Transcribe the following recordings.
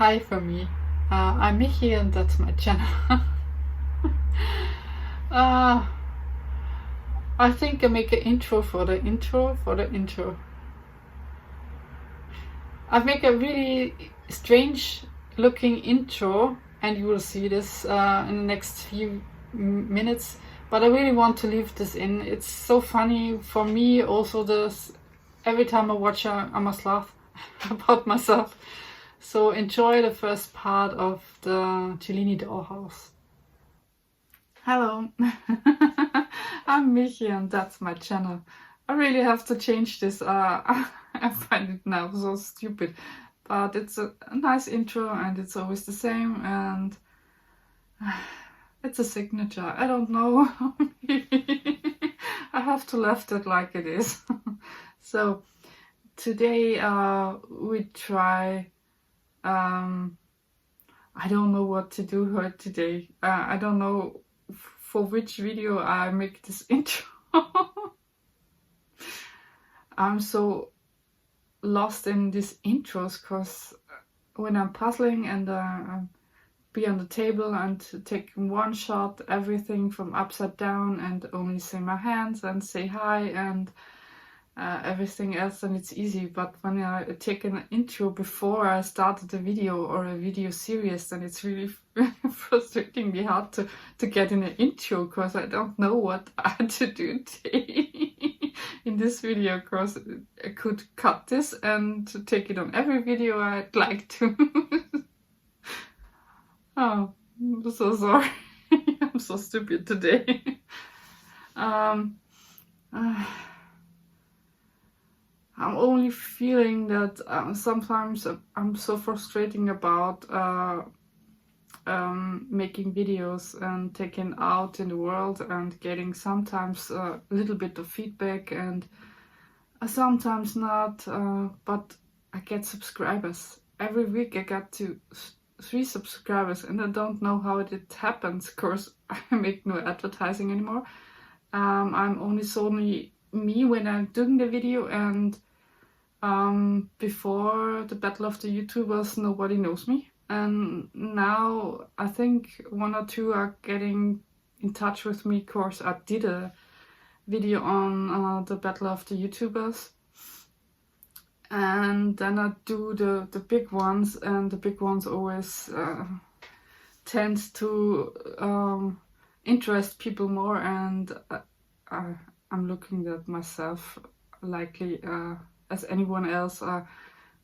Hi from me. I'm Michi and that's my channel. uh, I think I make an intro for the intro for the intro. I make a really strange looking intro and you will see this in the next few minutes. But I really want to leave this in. It's so funny for me also. This every time I watch I must laugh about myself. So enjoy the first part of the Gelini Dollhouse. Hello, I'm Michi and that's my channel. I really have to change this. I find it now so stupid, but it's a nice intro and it's always the same and it's a signature. I don't know. I have to left it like it is. So today we try. I don't know what to do here today. I don't know for which video I make this intro. I'm so lost in these intros because when I'm puzzling and be on the table and take one shot, everything from upside down and only say my hands and say hi and everything else, then it's easy. But when I take an intro before I started the video or a video series, then it's really frustratingly hard to get in an intro because I don't know what I had to do today in this video, because I could cut this and take it on every video I'd like to. Oh, I'm so sorry. I'm so stupid today. I'm only feeling that sometimes I'm so frustrating about making videos and taking out in the world and getting sometimes a little bit of feedback and sometimes not, but I get subscribers. Every week I get to 3 subscribers and I don't know how it happens because I make no advertising anymore. I'm only solely me when I'm doing the video, and before the battle of the YouTubers nobody knows me, and now I think 1 or 2 are getting in touch with me because I did a video on the battle of the YouTubers, and then I do the big ones, and the big ones always tend to interest people more, and I'm looking at myself likely as anyone else. I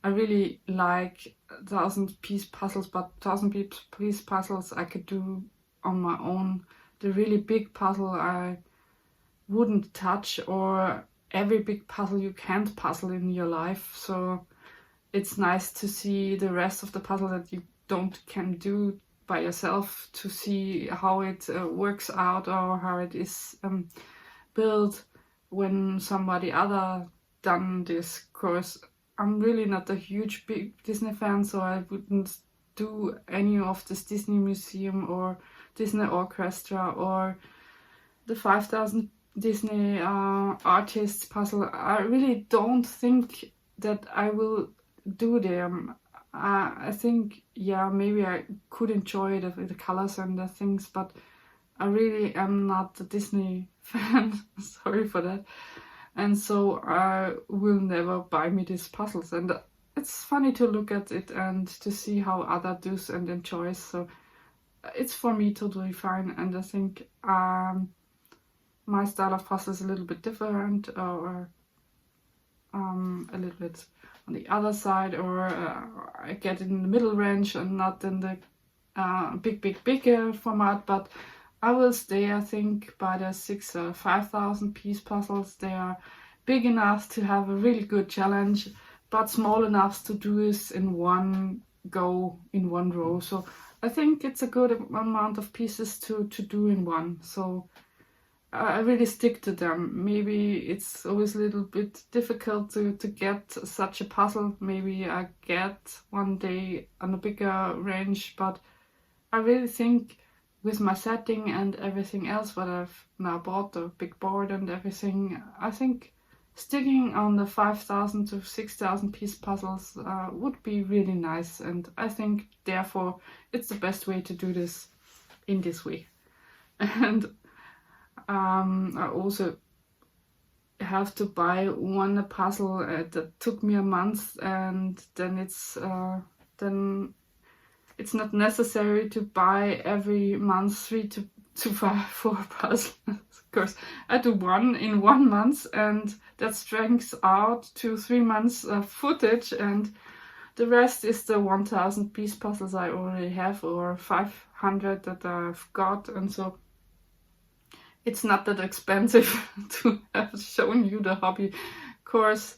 really like 1000-piece puzzles, but 1000-piece puzzles I could do on my own. The really big puzzle I wouldn't touch, or every big puzzle you can't puzzle in your life. So it's nice to see the rest of the puzzle that you can do by yourself, to see how it works out or how it is built when somebody other done this. Because I'm really not a huge big Disney fan, so I wouldn't do any of this Disney Museum or Disney Orchestra or the 5000 Disney artists puzzle. I really don't think that I will do them. I think, yeah, maybe I could enjoy the colors and the things, but I really am not a Disney fan. Sorry for that. And so I will never buy me these puzzles. And it's funny to look at it and to see how others do and enjoy. So it's for me totally fine. And I think my style of puzzle is a little bit different, or a little bit on the other side, or I get in the middle range and not in the big format. But I will stay, I think, by the 6,000 or 5,000 piece puzzles. They are big enough to have a really good challenge, but small enough to do this in one go, in one row. So I think it's a good amount of pieces to do in one. So I really stick to them. Maybe it's always a little bit difficult to get such a puzzle. Maybe I get one day on a bigger range, but I really think with my setting and everything else what I've now bought, the big board and everything, I think sticking on the 5,000 to 6,000 piece puzzles would be really nice, and I think therefore it's the best way to do this in this way. And I also have to buy one puzzle that took me a month, and then it's not necessary to buy every month 3 to 4 puzzles. Of course, I do one in 1 month, and that strings out to 3 months footage, and the rest is the 1,000 piece puzzles I already have, or 500 that I've got, and so it's not that expensive to have shown you the hobby. Of course,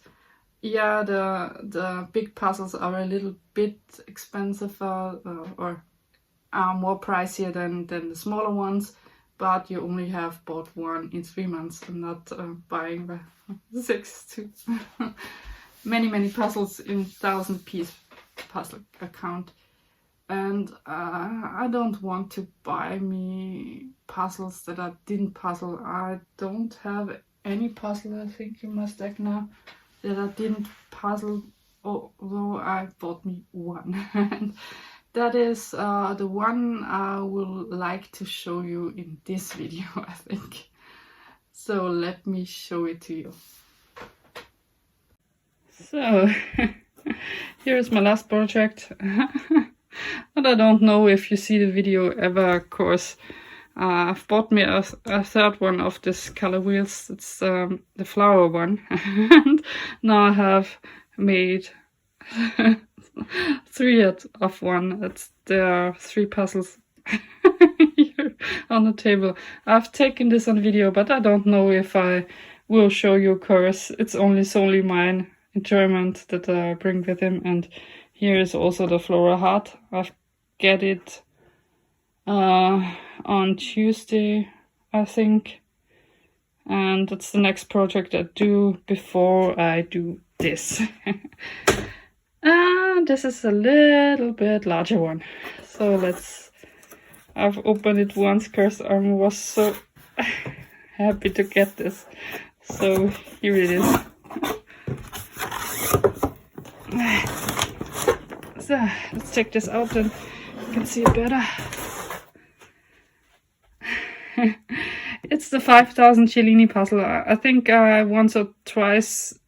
yeah, the big puzzles are a little bit expensive or are more pricier than the smaller ones, but you only have bought one in 3 months and not buying 6 to many puzzles in 1,000 piece puzzle account. And I don't want to buy me puzzles that I didn't puzzle. I don't have any puzzle, I think, in my stack now that I didn't puzzle, although I bought me one. And that is the one I will like to show you in this video, I think. So let me show it to you. So here's my last project. But I don't know if you see the video ever, of course. I've bought me a third one of this color wheels. It's the flower one. And now I have made 3 out of one. There are 3 puzzles here on the table. I've taken this on video, but I don't know if I will show you, of course. It's only solely mine enjoyment that I bring with him. And here is also the floral heart. I've get it on Tuesday, I think. And that's the next project I do before I do this. And this is a little bit larger one. So I've opened it once because I was so happy to get this. So here it is. So let's check this out and you can see it better. It's the 5,000 Gelini puzzle. I think I once or twice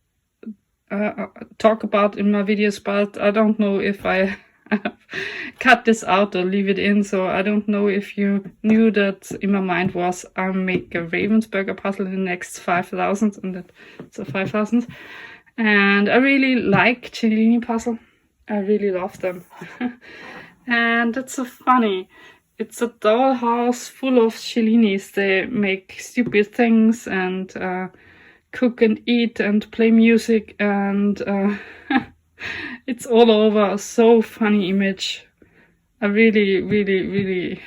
talk about in my videos, but I don't know if I cut this out or leave it in. So I don't know if you knew that in my mind was I make a Ravensburger puzzle in the next 5,000, and that's a 5,000. And I really like Gelini puzzle. I really love them. And it's so funny. It's a dollhouse full of Gelinis. They make stupid things and cook and eat and play music, and it's all over. So funny image. I really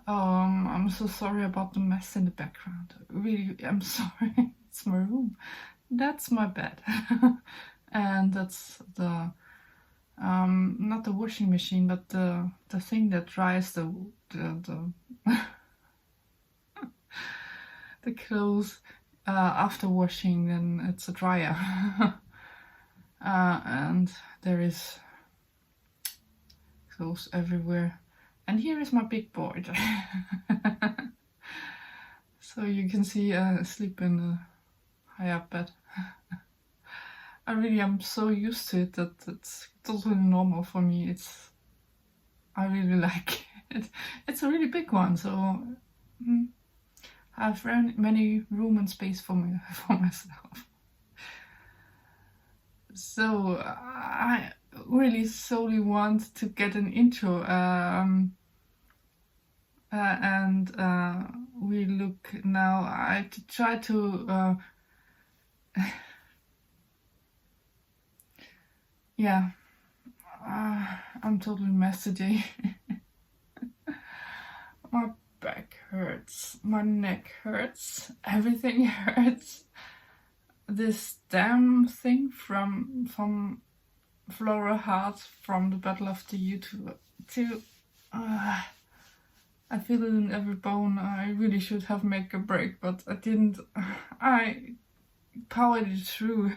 I'm so sorry about the mess in the background. Really, I'm sorry. It's my room. That's my bed. And that's the not the washing machine, but the thing that dries the the clothes after washing. Then it's a dryer. And there is clothes everywhere. And here is my big board. So you can see I sleep in the high up bed. I really am so used to it that it's totally normal for me. I really like it. It's a really big one, so I have very many room and space for myself. So I really solely want to get an intro, and we look now. I try to. Yeah, I'm totally messed today. My back hurts, my neck hurts, everything hurts. This damn thing from Flora Heart from the Battle of the U2 to I feel it in every bone. I really should have made a break, but I didn't. I powered it through.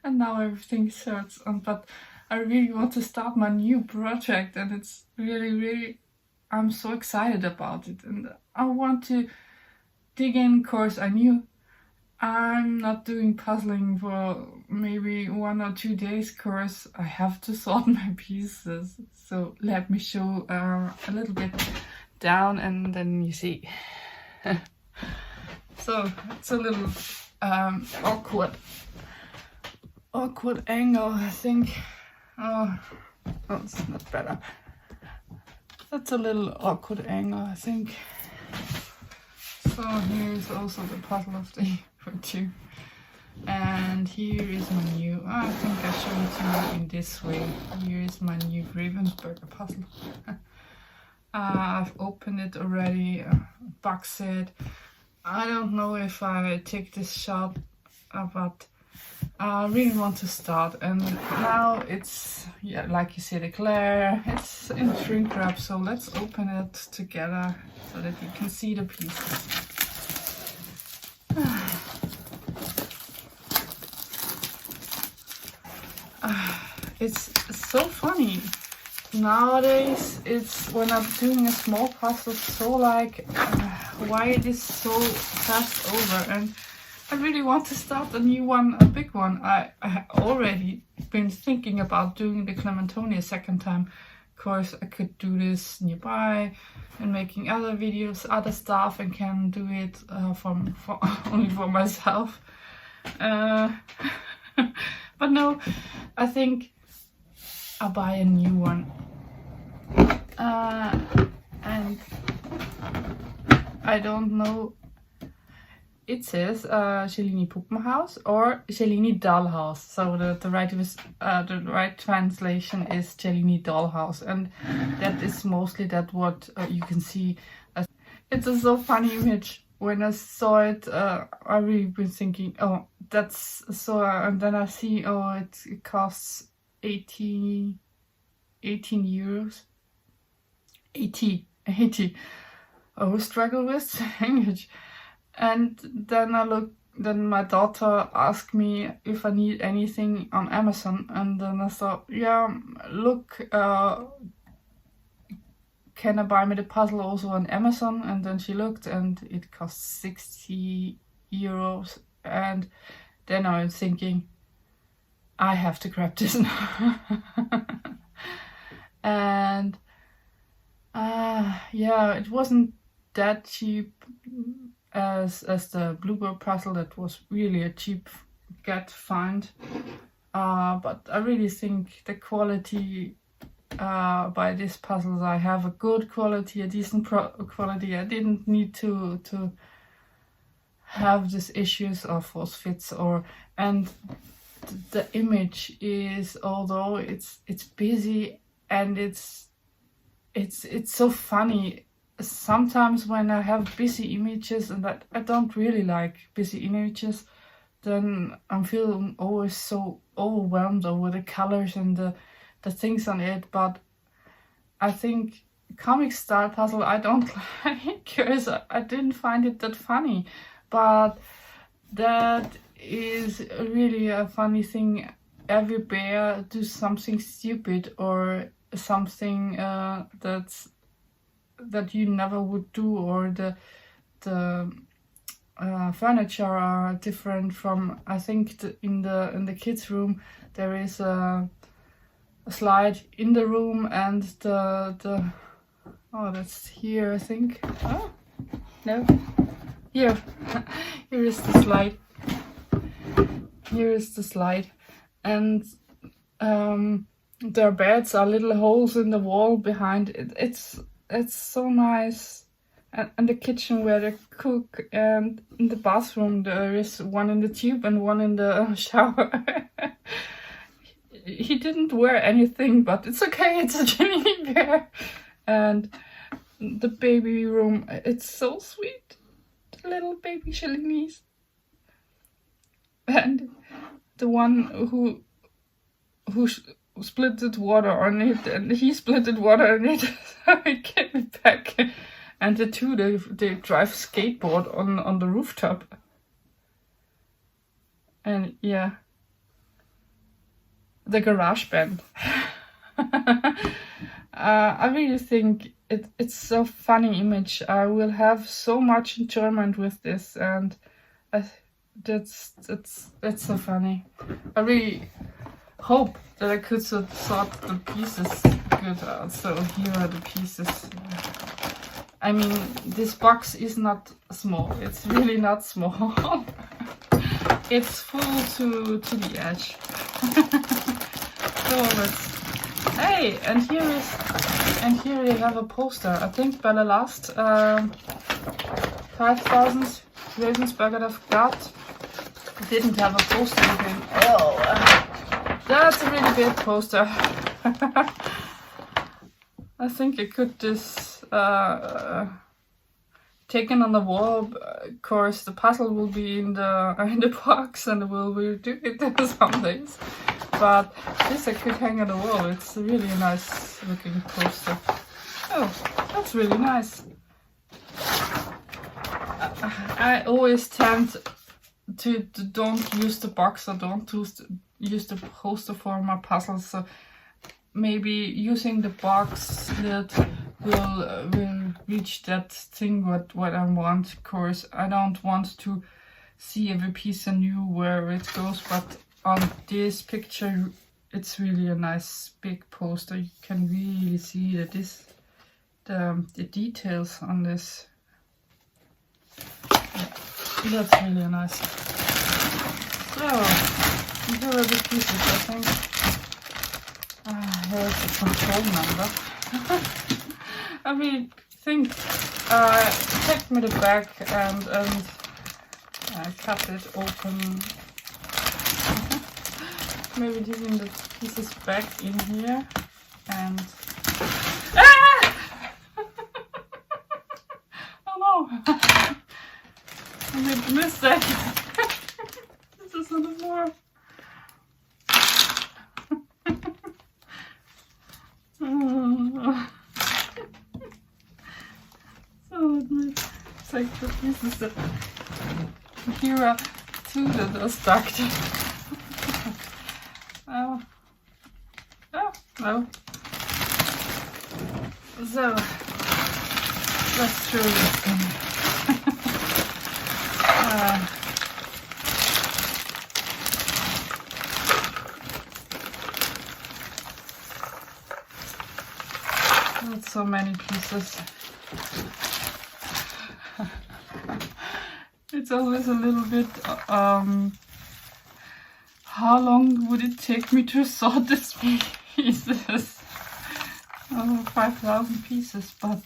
And now everything hurts. But I really want to start my new project, and it's really, I'm so excited about it. And I want to dig in. Of course, I knew I'm not doing puzzling for maybe 1 or 2 days course. I have to sort my pieces. So let me show a little bit down, and then you see. So it's a little awkward angle, I think. Oh, it's not better. That's a little awkward angle, I think. So here's also the puzzle of the for 2. And here is my new, I think I showed it to you in this way. Here is my new Ravensburger puzzle. I've opened it already, box set. I don't know if I take this shot, but I really want to start. And now it's, yeah, like you see the glare, it's in shrink wrap, so let's open it together so that you can see the pieces. It's so funny. Nowadays, it's when I'm doing a small puzzle, so like, why it is so fast over. And I really want to start a new one, a big one. I already been thinking about doing the Clementoni a second time. Of course, I could do this nearby and making other videos, other stuff, and can do it for only for myself. But no, I think I'll buy a new one. And I don't know. It says Gelini Puppenhaus or Gelini Dollhouse. So the right translation is Gelini Dollhouse, and that is mostly that what you can see. It's a so funny image. When I saw it, I really been thinking, oh, that's so. And then I see, oh, it costs 18 euros. 80. I always struggle with English. And then then my daughter asked me if I need anything on Amazon, and then I thought, yeah, look, can I buy me the puzzle also on Amazon? And then she looked, and it costs 60 euros. And then I was thinking, I have to grab this now. And yeah, it wasn't that cheap as the Bluebird puzzle. That was really a cheap find. But I really think the quality by these puzzles, I have a good quality, a decent quality. I didn't need to have these issues of false fits and the image is, although it's busy and it's so funny. Sometimes when I have busy images, and I don't really like busy images, then I'm feeling always so overwhelmed over the colors and the things on it. But I think comic style puzzle I don't like, because I didn't find it that funny. But that is really a funny thing. Every bear do something stupid or something that you never would do, or the furniture are different from. I think in the kids' room there is a slide in the room, and the oh, that's here, I think. Oh no, here here is the slide. Here is the slide, and their beds are little holes in the wall behind it. It's so nice. And the kitchen where they cook, and in the bathroom there is one in the tube and one in the shower. He didn't wear anything, but it's okay, it's a Gelini bear. And the baby room, it's so sweet. The little baby Gelinis. And the one who splitted water on it, and he splitted water on it. So he gave it back, and the two they drive skateboard on the rooftop. And yeah, the garage band. I really think it's a funny image. I will have so much enjoyment with this, and it's so funny. I really hope that I could sort the pieces good out. So here are the pieces. I mean, this box is not small. It's really not small. It's full to the edge. So let's. Hey, and here we have a poster. I think by the last 5,000 Ravensburger I've got, didn't have a poster again. Oh, that's a really big poster. I think I could just taken on the wall. Of course, the puzzle will be in the box, and we'll do it some days. But this I could hang on the wall. It's really a nice looking poster. Oh, that's really nice. I always tend to don't use the box or don't use the poster for my puzzles. So maybe using the box lid will reach that thing what I want. Of course, I don't want to see every piece anew where it goes, but on this picture it's really a nice big poster. You can really see that the details on this. Yeah, that's really nice. So here are the pieces. I think here's the control number. I mean, take me the back and cut it open. Maybe digging the pieces back in here and. Ah! Oh no! I made a mistake. This is on the floor. So let me take the pieces that here are two that are stacked. Oh no. So let's show this thing. Not so many pieces. It's always a little bit how long would it take me to sort these pieces? 5,000 pieces, but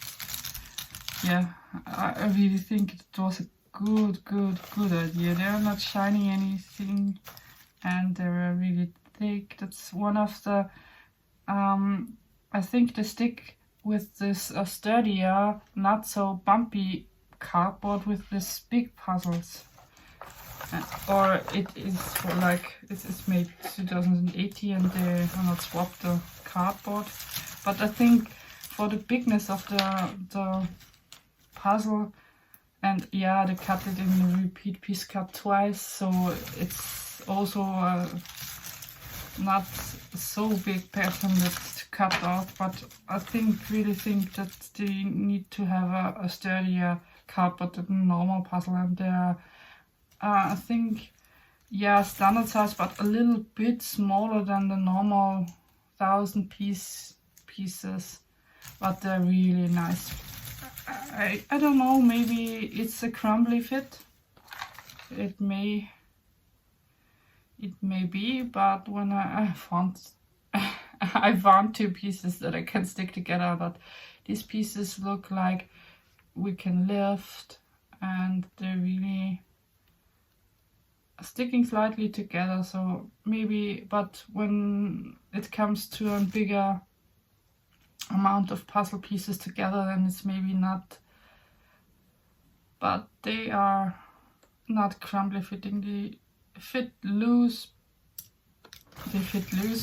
yeah, I really think it was a good idea. They're not shining anything, and they're really thick. That's one of the I think the stick with this sturdier, not so bumpy cardboard with this big puzzles. Or it is for like, this is made 2080 and they have not swapped the cardboard. But I think for the bigness of the puzzle, and yeah, they cut it in the repeat piece cut twice, so it's also not so big pattern that's to cut off. But I really think that they need to have a sturdier cardboard than a normal puzzle, and they're I think, yeah, standard size, but a little bit smaller than the normal 1,000 pieces, but they're really nice. I don't know, maybe it's a crumbly fit. It may be, but when I found I found two pieces that I can stick together, but these pieces look like we can lift, and they're really sticking slightly together, so maybe, but when it comes to a bigger amount of puzzle pieces together, then it's maybe not, but they are not crumbly fitting. They fit loose,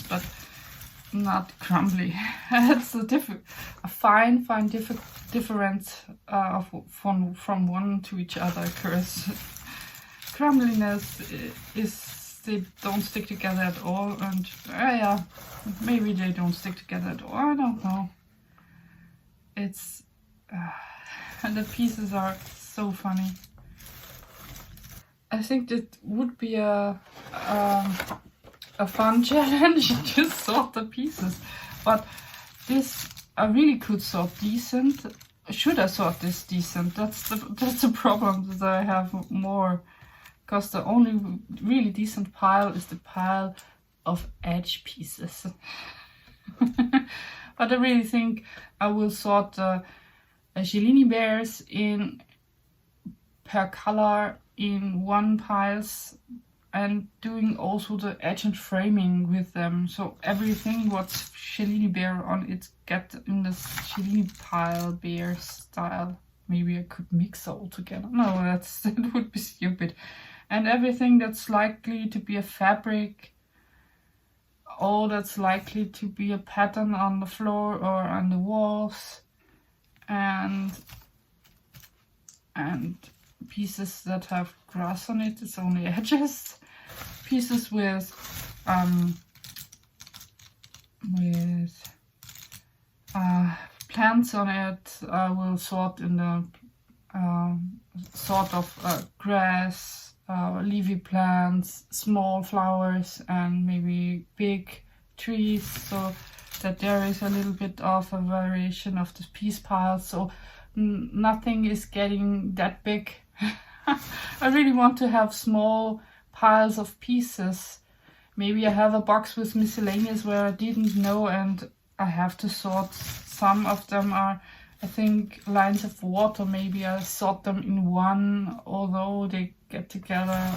but not crumbly. It's a fine difference from one to each other, because crumbliness is they don't stick together at all, and yeah, maybe they don't stick together at all. I don't know. It's and the pieces are so funny. I think that would be a fun challenge to sort the pieces, but this I really could sort decent. Should I sort this decent? That's the problem, that I have more, because the only really decent pile is the pile of edge pieces. But I really think I will sort the Gelini bears in per color in one piles, and doing also the edge and framing with them. So everything what's Gelini bear on it get in this Gelini pile bear style. Maybe I could mix all together. No, that would be stupid. And everything that's likely to be a fabric, all that's likely to be a pattern on the floor or on the walls, and pieces that have grass on it, it's only edges. Pieces with plants on it, I will sort in the sort of grass, leafy plants, small flowers, and maybe big trees, so that there is a little bit of a variation of the piece pile, so nothing is getting that big. I really want to have small piles of pieces. Maybe I have a box with miscellaneous where I didn't know, and I have to sort. Some of them are, I think, lines of water. Maybe I sort them in one, although they get together.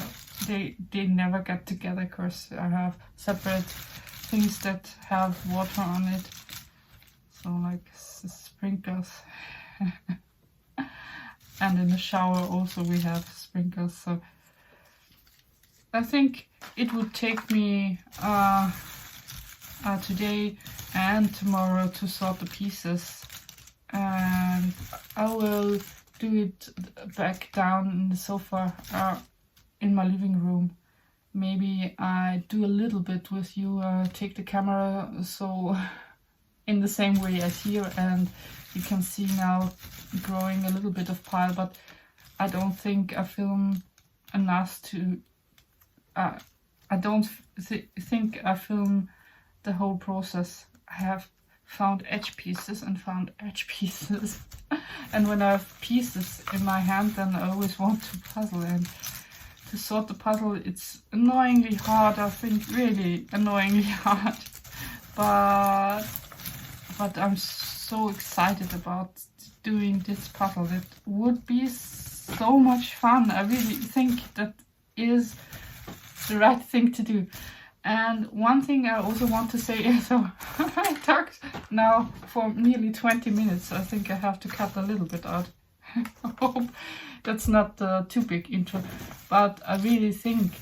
They never get together, because I have separate things that have water on it. So like the sprinklers. And in the shower also we have sprinklers. So I think it would take me today and tomorrow to sort the pieces, and I will do it back down in the sofa in my living room. Maybe I do a little bit with you, take the camera so in the same way as here, and you can see now growing a little bit of pile, but I don't think I film enough to I don't think I film the whole process. I have found edge pieces and found edge pieces. And when I have pieces in my hand, then I always want to puzzle, and to sort the puzzle, it's annoyingly hard. I think really annoyingly hard, but I'm so excited about doing this puzzle. It would be so much fun. I really think that is the right thing to do. And one thing I also want to say is, so I talked now for nearly 20 minutes. I think I have to cut a little bit out. I hope that's not too big intro, but I really think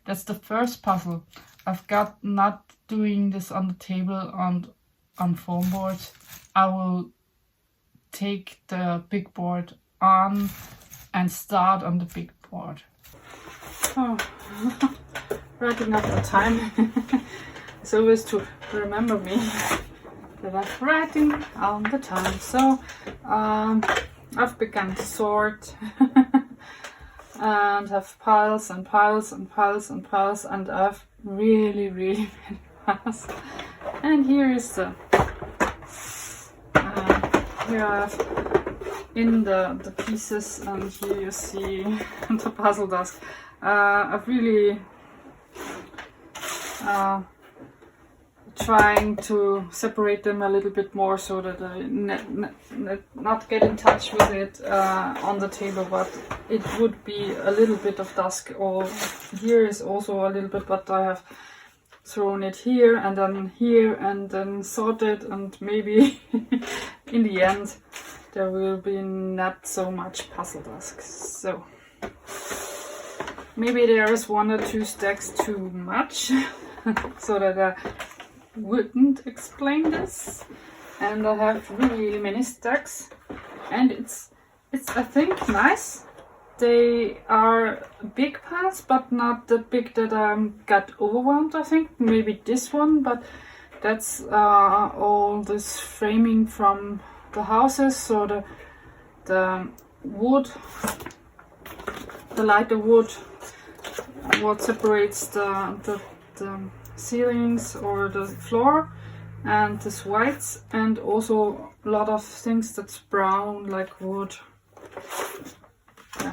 that's the first puzzle I've got not doing this on the table on foam board. I will take the big board on and start on the big board. Oh. Writing up the time. It's always to remember me that I'm writing on the time. So I've begun to sort and have piles and piles and piles and piles, and I've really many piles. And here is the here I have in the pieces, and here you see the puzzle desk. I've really trying to separate them a little bit more so that I not get in touch with it on the table, but it would be a little bit of dusk. Or here is also a little bit, but I have thrown it here and then sorted, and maybe in the end there will be not so much puzzle dusk. So maybe there is one or two stacks too much so that wouldn't explain this. And I have really many stacks, and it's I think nice. They are big piles, but not that big that I got overwhelmed. I think maybe this one, but that's all this framing from the houses. So the wood, the lighter wood, what separates the ceilings or the floor, and this whites, and also a lot of things that's brown like wood. Yeah.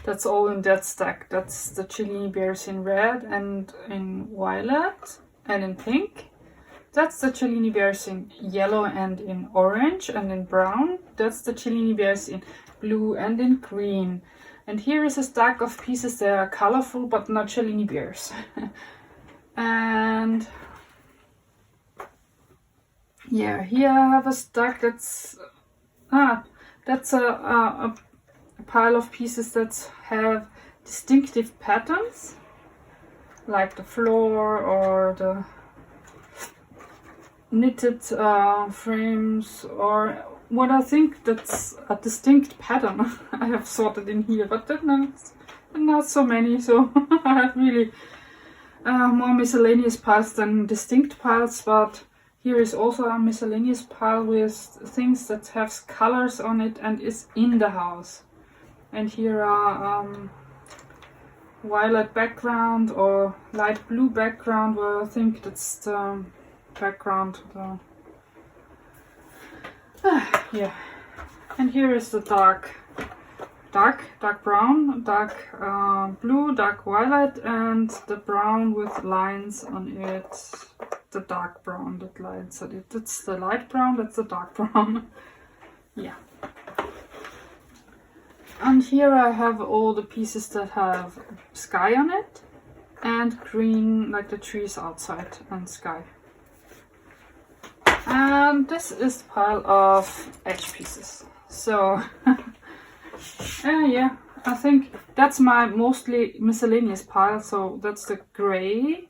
That's all in that stack. That's the Gelini bears in red and in violet and in pink. That's the Gelini bears in yellow and in orange and in brown. That's the Gelini bears in blue and in green. And here is a stack of pieces that are colorful but not Gelini bears. And yeah, here I have a stack that's a pile of pieces that have distinctive patterns, like the floor or the knitted frames, or what I think that's a distinct pattern. I have sorted in here, but not so many, so I have really more miscellaneous piles than distinct piles. But here is also a miscellaneous pile with things that have colors on it and is in the house. And here are violet background or light blue background, where I think that's the background. Yeah. And here is the dark brown, dark blue, dark violet, and the brown with lines on it. The dark brown that lines on it. That's the light brown, that's the dark brown. Yeah. And here I have all the pieces that have sky on it and green, like the trees outside, and sky. And this is the pile of edge pieces. So yeah, I think that's my mostly miscellaneous pile. So that's the gray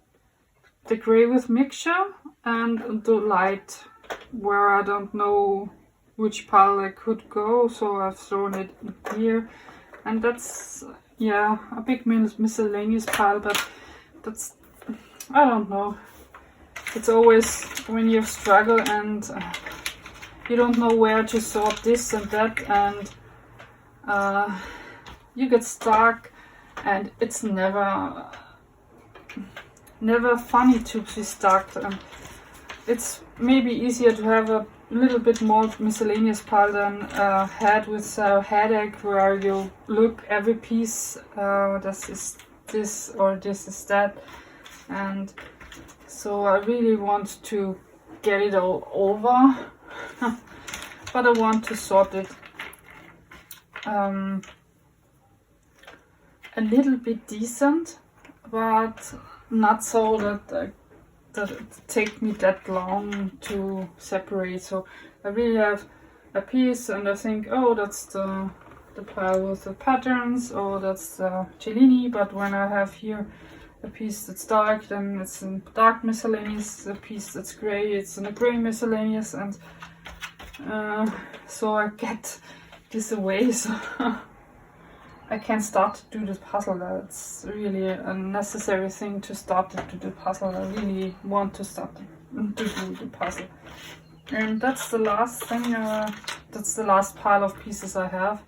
with mixture, and the light, where I don't know which pile I could go, so I've thrown it here. And that's, yeah, a big miscellaneous pile, but that's, I don't know. It's always when you struggle and you don't know where to sort this and that, and you get stuck, and it's never funny to be stuck. And it's maybe easier to have a little bit more miscellaneous pile than a head with a headache, where you look every piece, this is this or this is that. And so I really want to get it all over, but I want to sort it a little bit decent, but not so that it take me that long to separate. So I really have a piece and I think, oh, that's the pile with the patterns, or that's the Gelini. But when I have here a piece that's dark, then it's in dark miscellaneous. A piece that's gray, it's in a gray miscellaneous. And so I get this away, so I can start to do this puzzle. That's really a necessary thing to start to do the puzzle. I really want to start to do the puzzle. And that's the last thing, that's the last pile of pieces I have.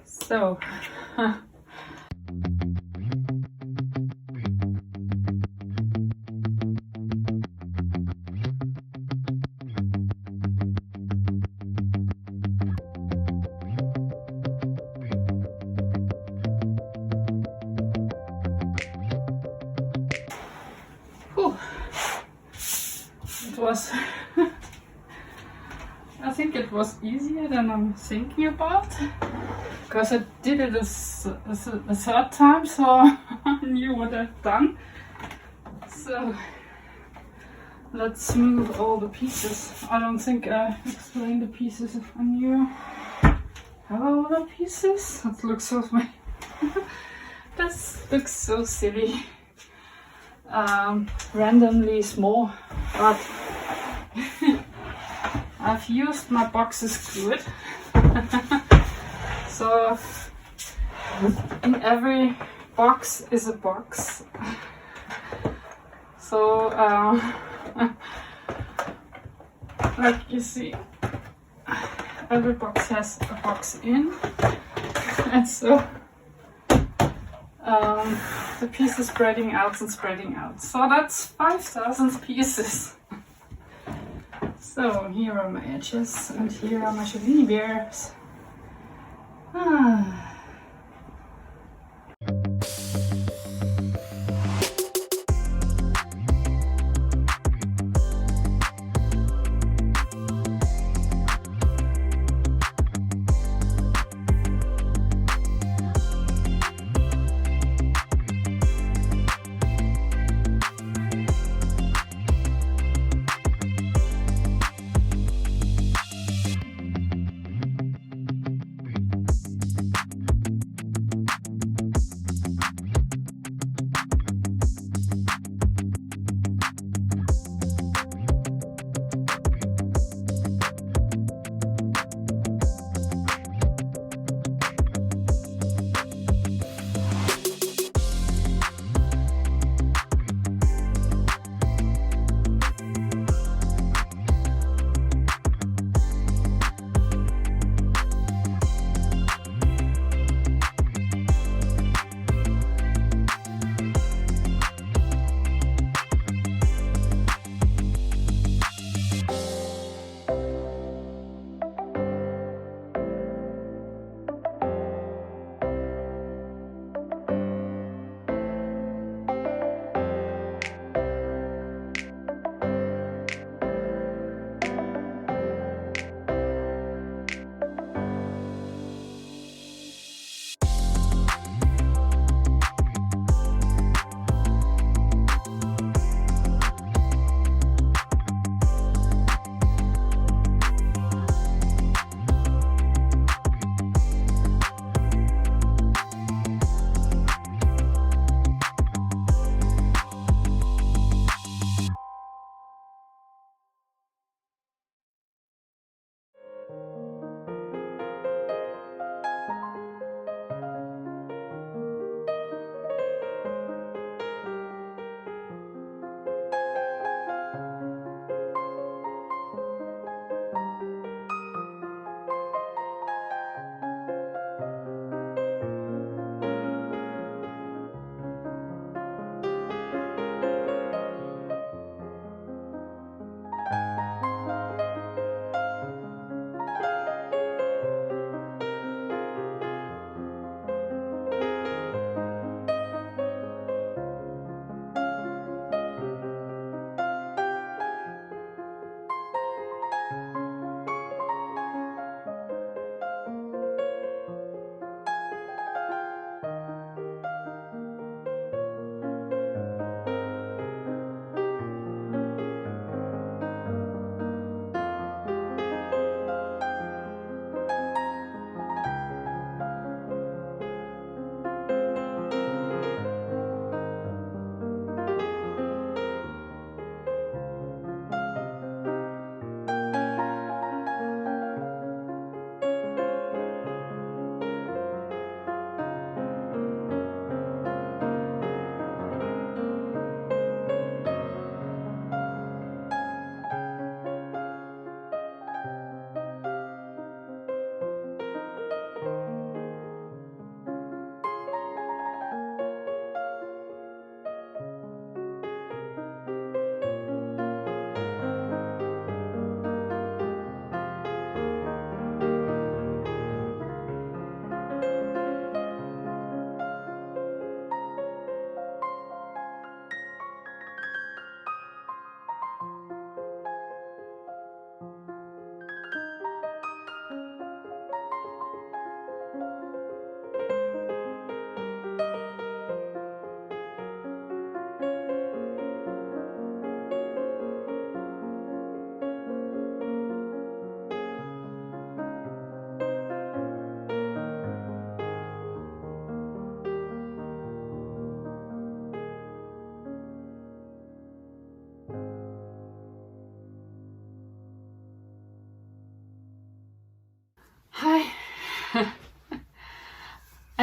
So it was I think it was easier than I'm thinking about, because I did it a third time, so I knew what I've done. So let's move all the pieces. I don't think I explained the pieces if I knew. All the pieces? That looks so funny. That looks so silly. randomly small, but I've used my boxes good. So in every box is a box. So like you see, every box has a box in, and so the piece is spreading out and spreading out. So that's 5,000 pieces. So here are my edges, and here are my Gelini bears.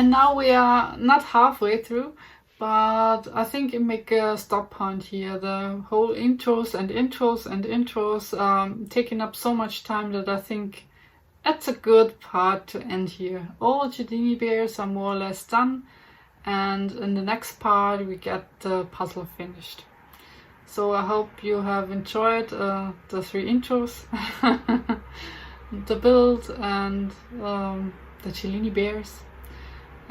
And now we are not halfway through, but I think it make a stop point here. The whole intros and intros and intros taking up so much time that I think it's a good part to end here. All Gelini bears are more or less done, and in the next part we get the puzzle finished. So I hope you have enjoyed the 3 intros, the build and the Gelini bears.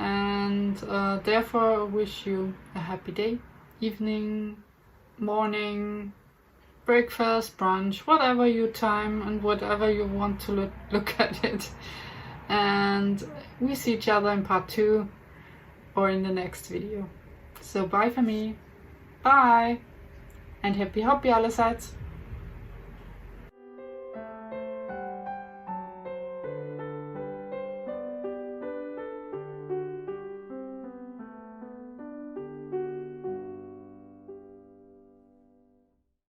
And therefore I wish you a happy day, evening, morning, breakfast, brunch, whatever your time and whatever you want to look at it. And we see each other in part 2 or in the next video. So bye for me, bye, and happy hobby allerseits.